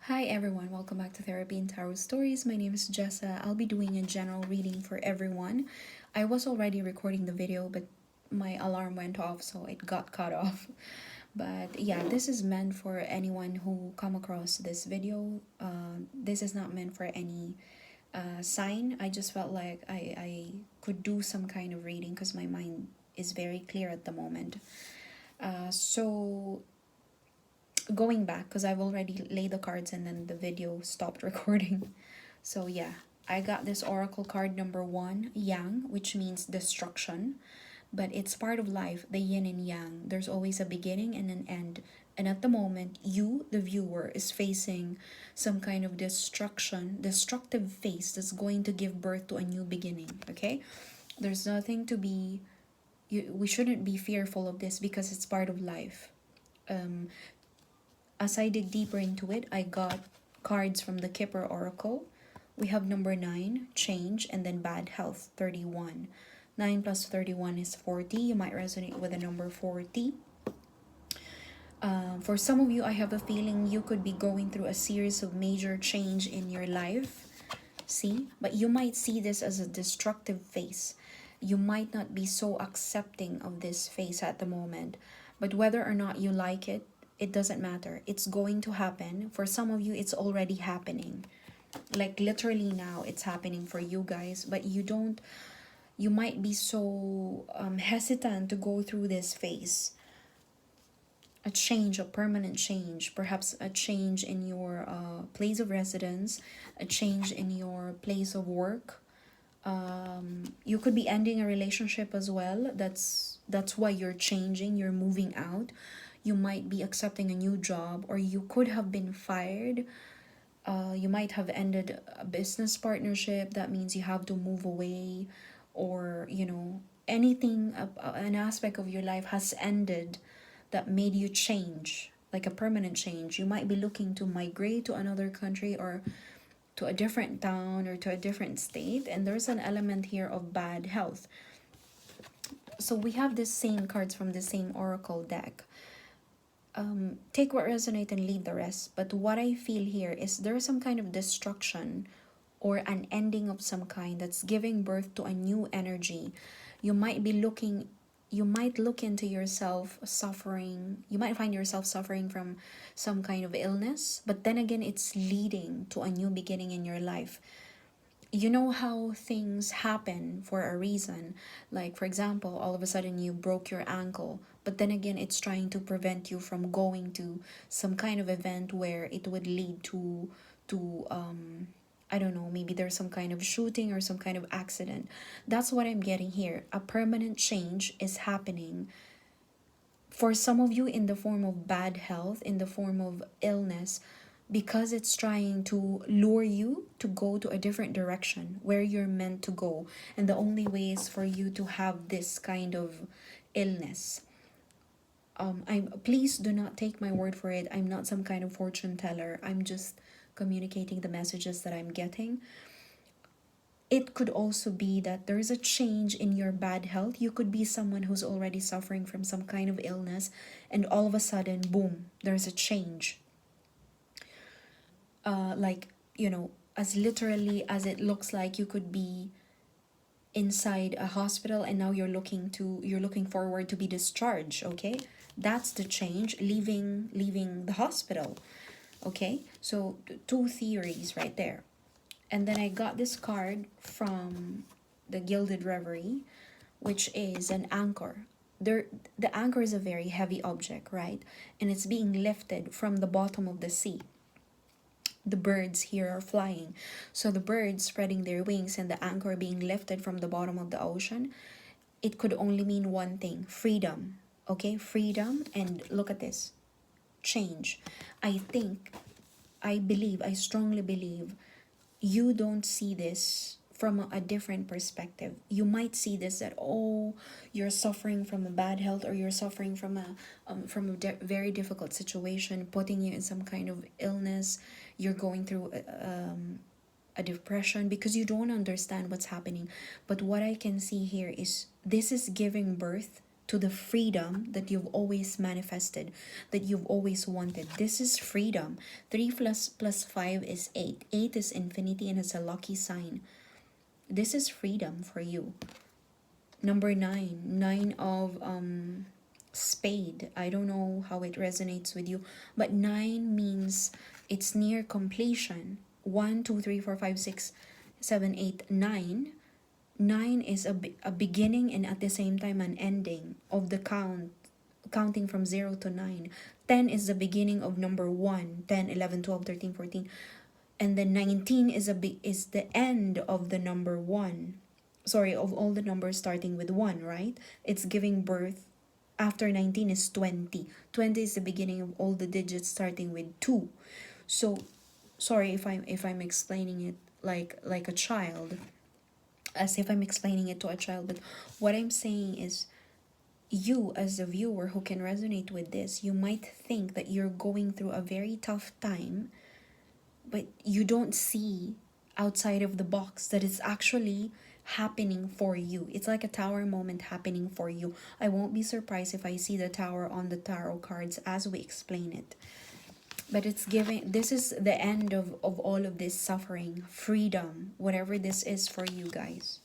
Hi everyone, welcome back to Therapy and Tarot Stories. My name is Jessa. I'll be doing a general reading for everyone. I was already recording the video, but my alarm went off, so it got cut off. But yeah, this is meant for anyone who come across this video. This is not meant for any sign. I just felt like I could do some kind of reading because my mind is very clear at the moment. So going back, because I've already laid the cards and then the video stopped recording. So yeah, I got this oracle card number 1, Yang, which means destruction, but it's part of life, the yin and yang. There's always a beginning and an end. And at the moment, you, the viewer, is facing some kind of destructive phase that's going to give birth to a new beginning, okay? There's nothing to be, we shouldn't be fearful of this because it's part of life. As I dig deeper into it, I got cards from the Kipper Oracle. We have number 9, change, and then bad health, 31. 9 plus 31 is 40. You might resonate with the number 40. For some of you, I have a feeling you could be going through a series of major change in your life. See? But you might see this as a destructive phase. You might not be so accepting of this phase at the moment. But whether or not you like it, it doesn't matter. It's going to happen. For some of you, it's already happening. Like literally now, it's happening for you guys. But you might be so hesitant to go through this phase. A change, a permanent change, perhaps a change in your place of residence, a change in your place of work. You could be ending a relationship as well. That's why you're changing, you're moving out. You might be accepting a new job, or you could have been fired. You might have ended a business partnership. That means you have to move away, or anything, an aspect of your life has ended that made you change, like a permanent change. You might be looking to migrate to another country, or to a different town, or to a different state, and there's an element here of bad health. So we have the same cards from the same oracle deck. Take what resonates and leave the rest. But what I feel here is there's some kind of destruction or an ending of some kind that's giving birth to a new energy. You might look into yourself suffering. You might find yourself suffering from some kind of illness, but then again, it's leading to a new beginning in your life. You know how things happen for a reason. Like, for example, all of a sudden you broke your ankle, but then again, it's trying to prevent you from going to some kind of event where it would lead to I don't know, maybe there's some kind of shooting or some kind of accident. That's what I'm getting here. A permanent change is happening for some of you in the form of bad health, in the form of illness, because it's trying to lure you to go to a different direction where you're meant to go. And the only way is for you to have this kind of illness. Please do not take my word for it. I'm not some kind of fortune teller. I'm just communicating the messages that I'm getting. It could also be that there's a change in your bad health. You could be someone who's already suffering from some kind of illness, and all of a sudden, boom, there's a change. Like, as literally as it looks like you could be inside a hospital and now you're looking forward to be discharged, okay? That's the change, leaving the hospital, okay? So two theories right there. And then I got this card from the Gilded Reverie, which is an anchor. The anchor is a very heavy object, right? And it's being lifted from the bottom of the sea. The birds here are flying. So the birds spreading their wings and the anchor being lifted from the bottom of the ocean, it could only mean one thing: freedom. Okay, freedom. And look at this, change. I strongly believe you don't see this from a different perspective. You might see this that, oh, you're suffering from a bad health, or you're suffering from a very difficult situation, putting you in some kind of illness. You're going through a depression because you don't understand what's happening. But what I can see here is this is giving birth to the freedom that you've always manifested, that you've always wanted. This is freedom. 3 plus 5 is 8. 8 is infinity and it's a lucky sign. This is freedom for you. Number 9. 9 of spade. I don't know how it resonates with you, but 9 means it's near completion. 1, 2, 3, 4, 5, 6, 7, 8, 9. 9 is a beginning and at the same time an ending of the counting from 0 to 9. 10 is the beginning of number 1, 10, 11, 12, 13, 14. And then 19 is the end of the number 1. Sorry, of all the numbers starting with 1, right? It's giving birth. After 19 is 20. 20 is the beginning of all the digits starting with 2. So, sorry if I'm explaining it like a child, as if I'm explaining it to a child, but what I'm saying is, you as a viewer who can resonate with this, you might think that you're going through a very tough time, but you don't see outside of the box that it's actually happening for you. It's like a tower moment happening for you. I won't be surprised if I see the tower on the tarot cards as we explain it. But it's giving, this is the end of all of this suffering, freedom, whatever this is for you guys.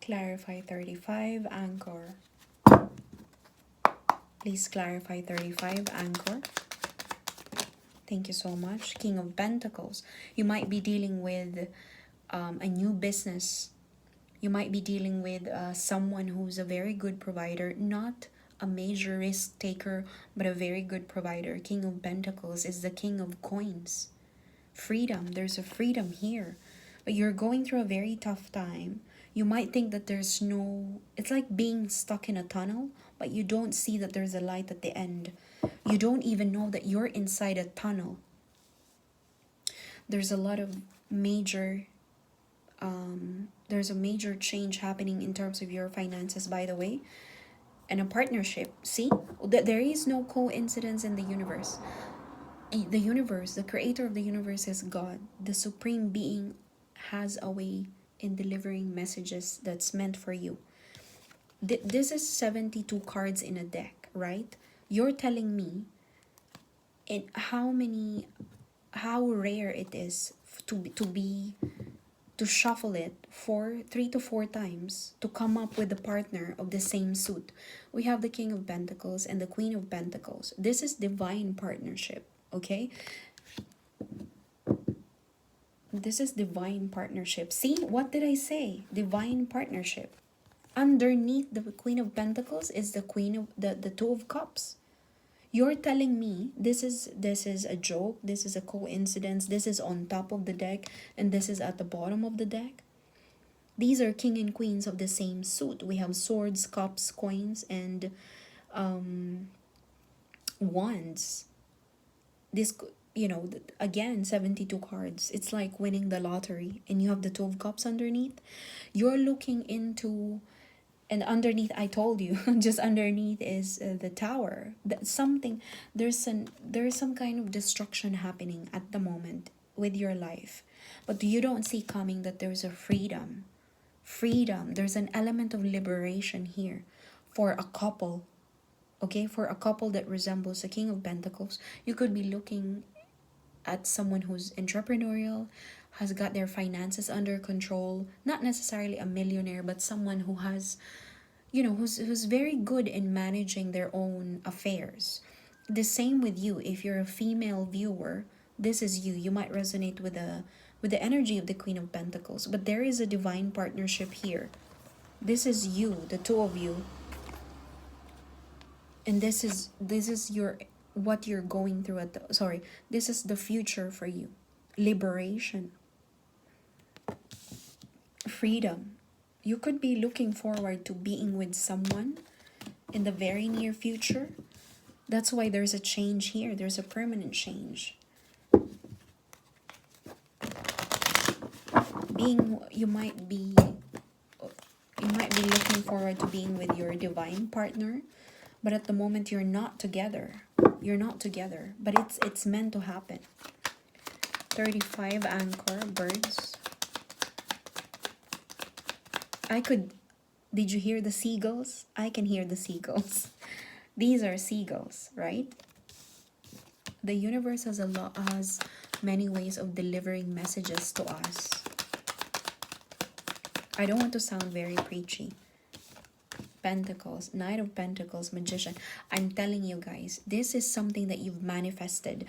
Clarify 35, Anchor. Please clarify 35, Anchor. Thank you so much. King of Pentacles. You might be dealing with a new business. You might be dealing with someone who's a very good provider, not a major risk taker, but a very good provider. King of Pentacles is the king of coins. Freedom. There's a freedom here. But you're going through a very tough time. You might think that there's no... It's like being stuck in a tunnel, but you don't see that there's a light at the end. You don't even know that you're inside a tunnel. There's a lot of major... there's a major change happening in terms of your finances, by the way. And a partnership. See? There is no coincidence in the universe. The universe, the creator of the universe is God. The supreme being has a way in delivering messages that's meant for you. This is 72 cards in a deck, right? You're telling me how rare it is to shuffle it 3 to 4 times to come up with a partner of the same suit. We have the King of Pentacles and the Queen of Pentacles. This is divine partnership, okay? This is divine partnership. See, what did I say? Divine partnership. Underneath the Queen of Pentacles is the Queen of the Two of Cups. You're telling me this is a joke, this is a coincidence, this is on top of the deck, and this is at the bottom of the deck? These are king and queens of the same suit. We have swords, cups, coins, and wands. This, you know, again, 72 cards. It's like winning the lottery, and you have the Two of Cups underneath. You're looking into... And underneath, I told you, just underneath is the Tower. There's some kind of destruction happening at the moment with your life. But you don't see coming that there's a freedom. Freedom. There's an element of liberation here for a couple. Okay? For a couple that resembles the King of Pentacles. You could be looking at someone who's entrepreneurial, has got their finances under control, not necessarily a millionaire, but someone who has, you know, who's very good in managing their own affairs. The same with you. If you're a female viewer, this is you. You might resonate with the energy of the Queen of Pentacles, but there is a divine partnership here. This is you, the two of you, and this is your what you're going through at the, this is the future for you. Liberation. Freedom. You could be looking forward to being with someone in the very near future. That's why there's a change here. There's a permanent change. you might be looking forward to being with your divine partner, but at the moment you're not together. You're not together, but it's meant to happen. 35 anchor birds. Did you hear the seagulls? I can hear the seagulls. These are seagulls, right? The universe has many ways of delivering messages to us. I don't want to sound very preachy. Pentacles, Knight of Pentacles, Magician. I'm telling you guys, this is something that you've manifested.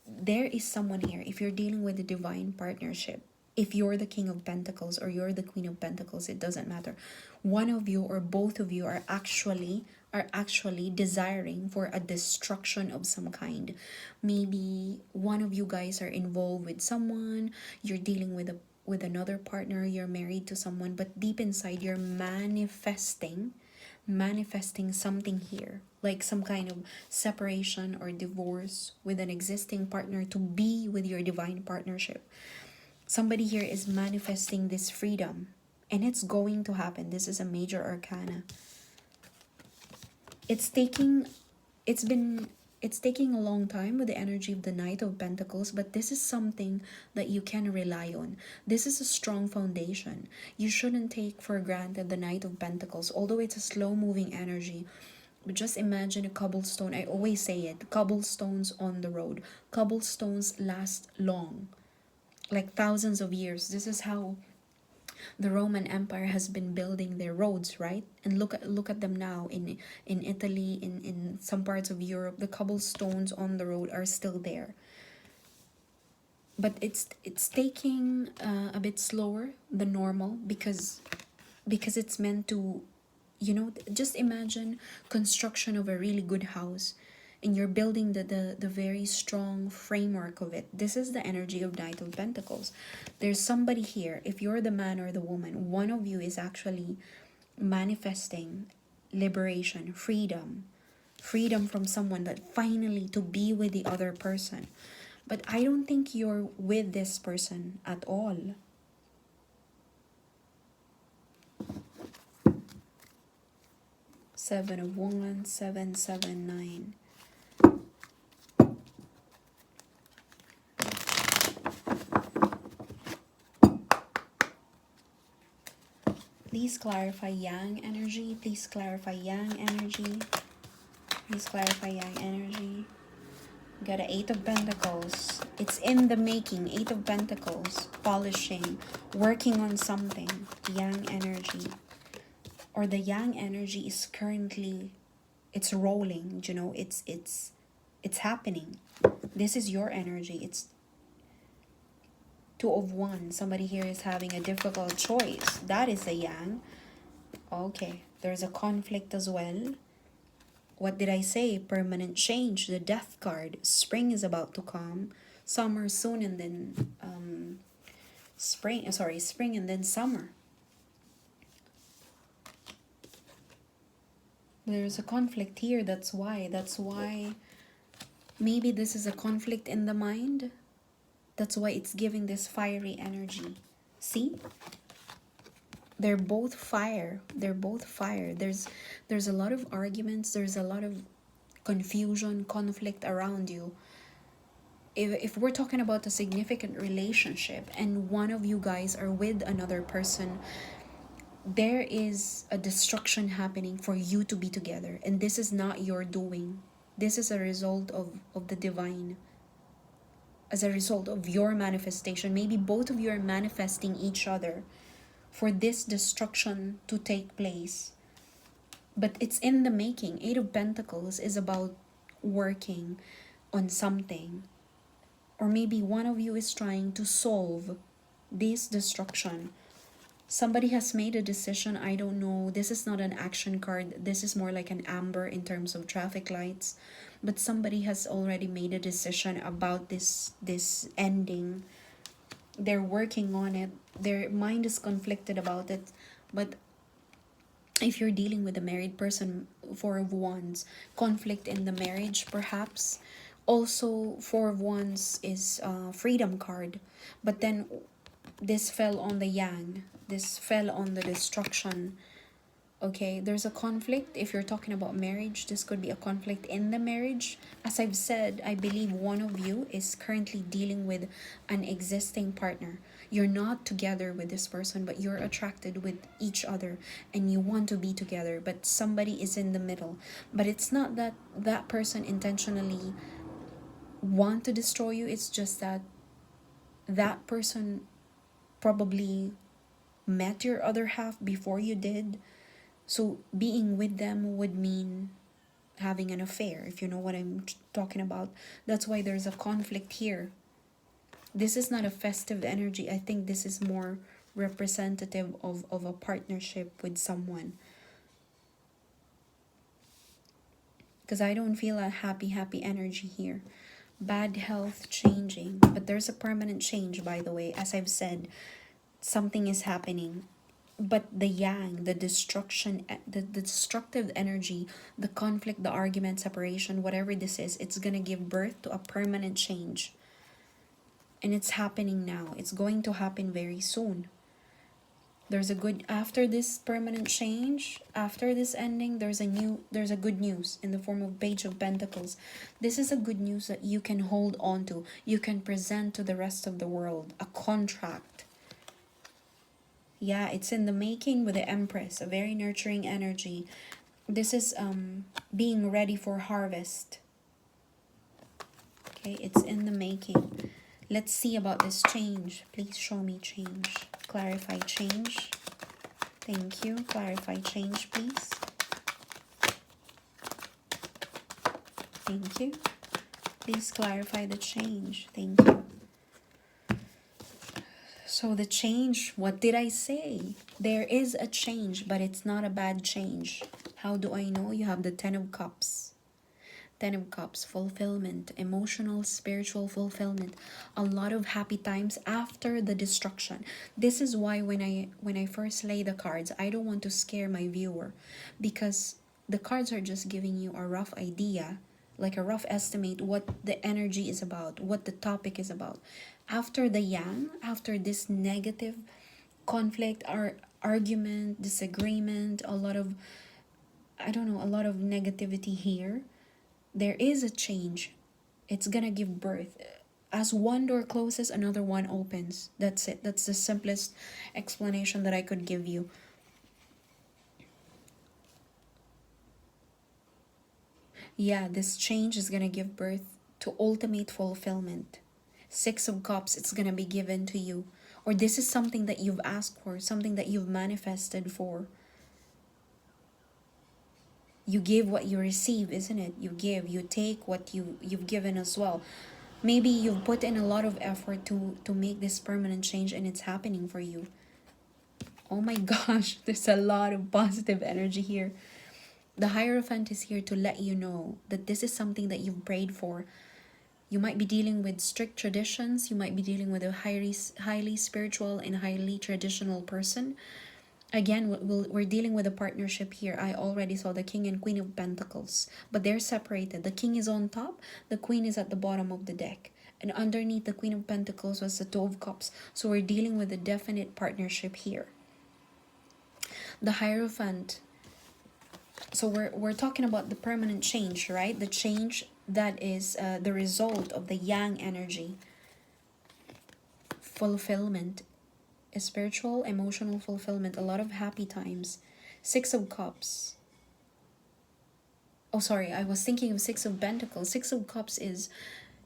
There is someone here, if you're dealing with a divine partnership, if you're the King of Pentacles or you're the Queen of Pentacles, it doesn't matter. One of you or both of you are actually desiring for a destruction of some kind. Maybe one of you guys are involved with someone, you're dealing with another partner, you're married to someone, but deep inside you're manifesting something here, like some kind of separation or divorce with an existing partner to be with your divine partnership. Somebody here is manifesting this freedom, and it's going to happen. This is a major arcana. It's taking a long time with the energy of the Knight of Pentacles, but this is something that you can rely on. This is a strong foundation. You shouldn't take for granted the Knight of Pentacles, although it's a slow-moving energy. But just imagine a cobblestone. I always say it, cobblestones on the road. Cobblestones last long, like thousands of years. This is how the Roman Empire has been building their roads, right? And look at them now in Italy, in some parts of Europe. The cobblestones on the road are still there. But it's taking a bit slower than normal because it's meant to, you know, just imagine construction of a really good house, and you're building the very strong framework of it. This is the energy of Knight of Pentacles. There's somebody here, if you're the man or the woman, one of you is actually manifesting liberation, freedom from someone, that finally to be with the other person. But I don't think you're with this person at all. Seven of Wands, 779. Please clarify Yang energy. Please clarify Yang energy. Please clarify Yang energy. We got an 8 of Pentacles. It's in the making. 8 of Pentacles. Polishing. Working on something. Yang energy. Or the Yang energy is currently, it's rolling. You know, it's happening. This is your energy. It's 2 of Wands. Somebody here is having a difficult choice. That is the Yang. Okay. There's a conflict as well. What did I say? Permanent change. The Death card. Spring is about to come. Summer soon, and then spring and then summer. There's a conflict here. That's why maybe this is a conflict in the mind. That's why it's giving this fiery energy. See? They're both fire. They're both fire. There's a lot of arguments. There's a lot of confusion, conflict around you. If we're talking about a significant relationship and one of you guys are with another person, there is a destruction happening for you to be together. And this is not your doing. This is a result of the divine. As a result of your manifestation. Maybe both of you are manifesting each other for this destruction to take place. But it's in the making. 8 of Pentacles is about working on something. Or maybe one of you is trying to solve this destruction. Somebody has made a decision. I don't know. This is not an action card. This is more like an amber in terms of traffic lights. But somebody has already made a decision about this ending. They're working on it. Their mind is conflicted about it. But if you're dealing with a married person, 4 of Wands, conflict in the marriage perhaps. Also, 4 of Wands is a freedom card. But then this fell on the yang, this fell on the destruction. Okay, there's a conflict. If you're talking about marriage, this could be a conflict in the marriage. As I've said, I believe one of you is currently dealing with an existing partner. You're not together with this person, but you're attracted with each other and you want to be together, but somebody is in the middle. But it's not that that person intentionally want to destroy you. It's just that that person probably met your other half before you did. So being with them would mean having an affair, if you know what I'm talking about. That's why there's a conflict here. This is not a festive energy. I think this is more representative of a partnership with someone. Because I don't feel a happy energy here. Bad health changing. But there's a permanent change, by the way. As I've said, something is happening. But the yang, the destruction, the destructive energy, the conflict, the argument, separation, whatever this is, it's gonna give birth to a permanent change. And it's happening now. It's going to happen very soon. There's a good, after this permanent change, after this ending, there's a good news in the form of Page of Pentacles. This is a good news that you can hold on to. You can present to the rest of the world. A contract. Yeah, it's in the making with the Empress, a very nurturing energy. This is being ready for harvest. Okay, it's in the making. Let's see about this change. Please show me change. Clarify change. Thank you. Clarify change, please. Thank you. Please clarify the change. Thank you. So the change, what did I say? There is a change, but it's not a bad change. How do I know? You have the Ten of Cups. Ten of Cups, fulfillment, emotional, spiritual fulfillment. A lot of happy times after the destruction. This is why when I first lay the cards, I don't want to scare my viewer. Because the cards are just giving you a rough idea, like a rough estimate what the energy is about, what the topic is about. After the yang, after this negative conflict or argument, disagreement, a lot of, I don't know, a lot of negativity here, there is a change. It's gonna give birth. As one door closes, another one opens. That's it. That's the simplest explanation that I could give you. Yeah, this change is gonna give birth to ultimate fulfillment. Six of Cups, it's gonna be given to you. Or this is something that you've asked for, something that you've manifested for. You give what you receive, isn't it? You give, you take what you've given as well. Maybe you've put in a lot of effort to make this permanent change and it's happening for you. Oh my gosh, there's a lot of positive energy here. The Hierophant is here to let you know that this is something that you've prayed for. You might be dealing with strict traditions. You might be dealing with a highly spiritual and highly traditional person. Again, we're dealing with a partnership here. I already saw the King and Queen of Pentacles, but they're separated. The King is on top, the Queen is at the bottom of the deck. And underneath the Queen of Pentacles was the Two of Cups. So we're dealing with a definite partnership here. The Hierophant. So we're talking about the permanent change, right? The change that is the result of the yang energy. Fulfillment. Spiritual, emotional fulfillment. A lot of happy times. Six of Cups. Oh, sorry. I was thinking of Six of Pentacles. Six of Cups is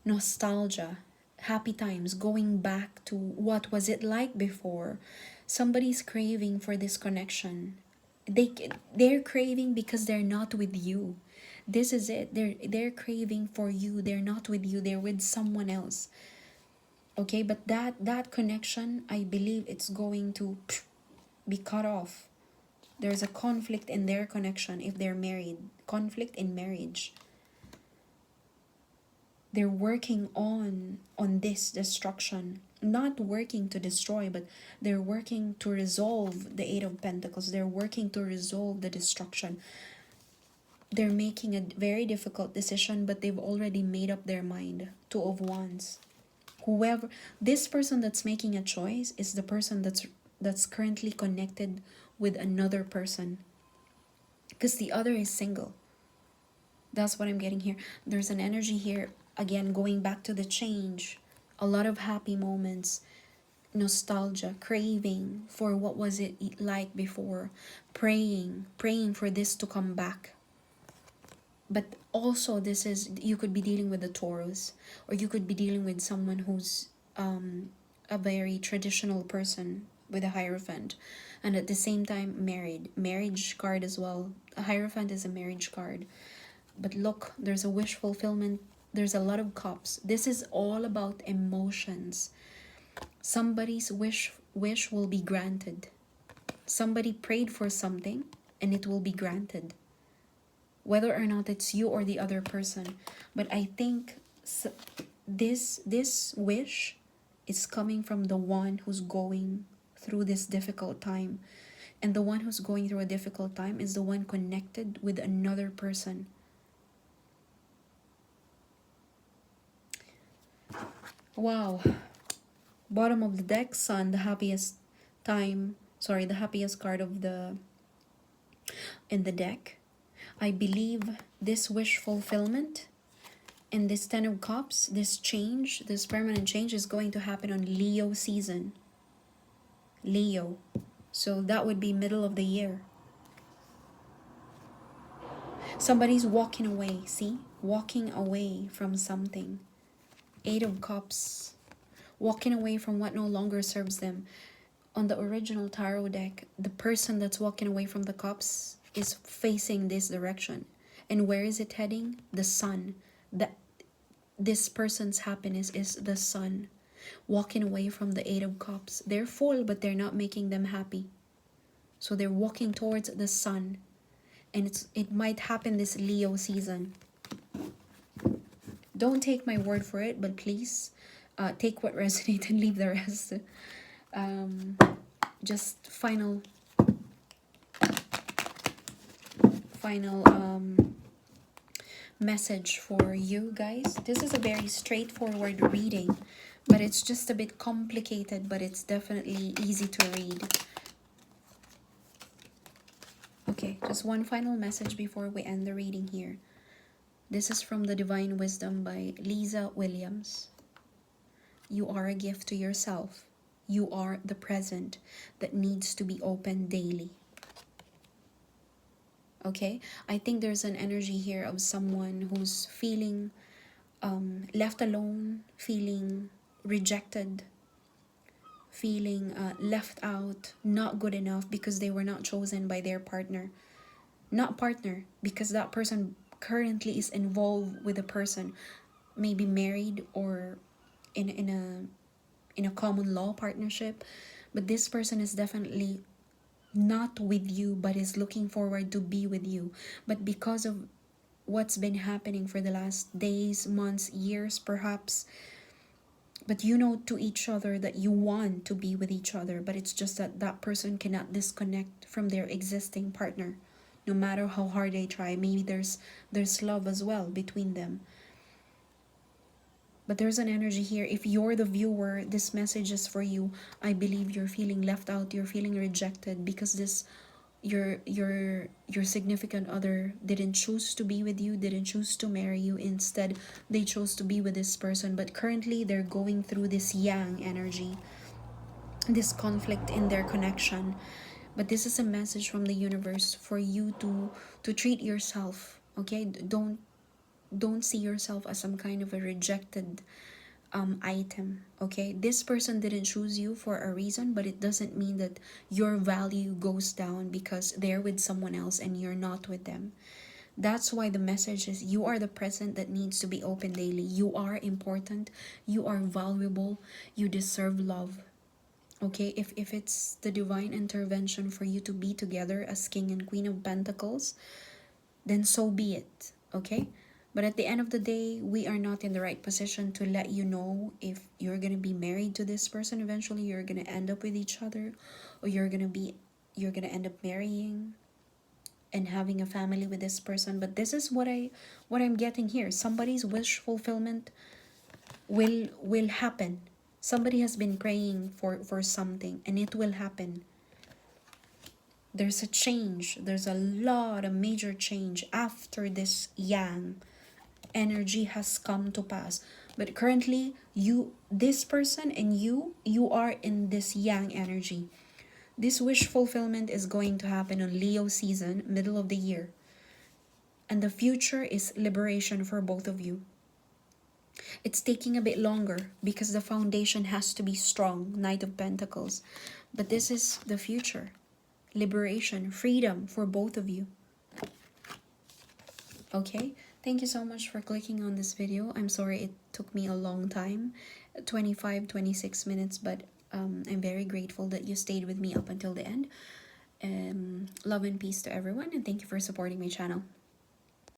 nostalgia. Happy times. Going back to what was it like before. Somebody's craving for this connection. They're craving because they're not with you. This is it. They're craving for you. They're not with you. They're with someone else. Okay, but that connection, I believe it's going to be cut off. There's a conflict in their connection if they're married. Conflict in marriage. They're working on this destruction. Not working to destroy, but they're working to resolve the Eight of Pentacles. They're working to resolve the destruction. They're making a very difficult decision, but they've already made up their mind. Two of Wands. Whoever, this person that's making a choice is the person that's currently connected with another person, because the other is single. That's what I'm getting here. There's an energy here, again, going back to the change. A lot of happy moments, nostalgia, craving for what was it like before, praying for this to come back. But also, this is, you could be dealing with the Taurus, or you could be dealing with someone who's a very traditional person with a Hierophant, and at the same time marriage card as well. A Hierophant is a marriage card. But look, there's a wish fulfillment. There's a lot of cups. This is all about emotions. Somebody's wish will be granted. Somebody prayed for something and it will be granted, whether or not it's you or the other person. But I think this wish is coming from the one who's going through this difficult time, and the one who's going through a difficult time is the one connected with another person. Wow. Bottom of the deck, Sun, the happiest the happiest card of the in the deck. I believe this wish fulfillment and this Ten of Cups, this change, this permanent change is going to happen on Leo season. Leo. So that would be middle of the year. Somebody's walking away, see? Walking away from something. Eight of Cups. Walking away from what no longer serves them. On the original tarot deck, the person that's walking away from the cups is facing this direction. And where is it heading? The sun. This person's happiness is the sun. Walking away from the Eight of Cups. They're full, but they're not making them happy. So they're walking towards the sun. And it might happen this Leo season. Don't take my word for it, but please take what resonates and leave the rest. Just final message for you guys. This is a very straightforward reading, but it's just a bit complicated, but it's definitely easy to read. Okay, just one final message before we end the reading here. This is from The Divine Wisdom by Lisa Williams. You are a gift to yourself. You are the present that needs to be opened daily. Okay, I think there's an energy here of someone who's feeling left alone, feeling rejected, feeling left out, not good enough because they were not chosen by their partner. Not partner, because that person currently is involved with a person, maybe married or in a common law partnership, but this person is definitely not with you but is looking forward to be with you. But because of what's been happening for the last days, months, years perhaps, but you know to each other that you want to be with each other, but it's just that that person cannot disconnect from their existing partner no matter how hard they try. Maybe there's love as well between them. But there's an energy here. If you're the viewer, this message is for you. I believe you're feeling left out. You're feeling rejected because your significant other didn't choose to be with you, didn't choose to marry you. Instead, they chose to be with this person. But currently, they're going through this yang energy, this conflict in their connection. But this is a message from the universe for you to treat yourself. Okay, don't see yourself as some kind of a rejected item. Okay, this person didn't choose you for a reason, but it doesn't mean that your value goes down because they're with someone else and you're not with them. That's why the message is you are the present that needs to be open daily. You are important, you are valuable, you deserve love. Okay, if it's the divine intervention for you to be together as King and Queen of Pentacles, then so be it. Okay, but at the end of the day, we are not in the right position to let you know if you're going to be married to this person eventually, you're going to end up with each other, or you're going to end up marrying and having a family with this person. But this is what I'm getting here. Somebody's wish fulfillment will happen. Somebody has been praying for something, and it will happen. There's a change. There's a lot of major change after this yang energy has come to pass. But currently, this person and you are in this yang energy. This wish fulfillment is going to happen on Leo season, middle of the year. And the future is liberation for both of you. It's taking a bit longer because the foundation has to be strong, Knight of Pentacles. But this is the future. Liberation, freedom for both of you. Okay, thank you so much for clicking on this video. I'm sorry it took me a long time, 25-26 minutes, but I'm very grateful that you stayed with me up until the end. Love and peace to everyone, and thank you for supporting my channel.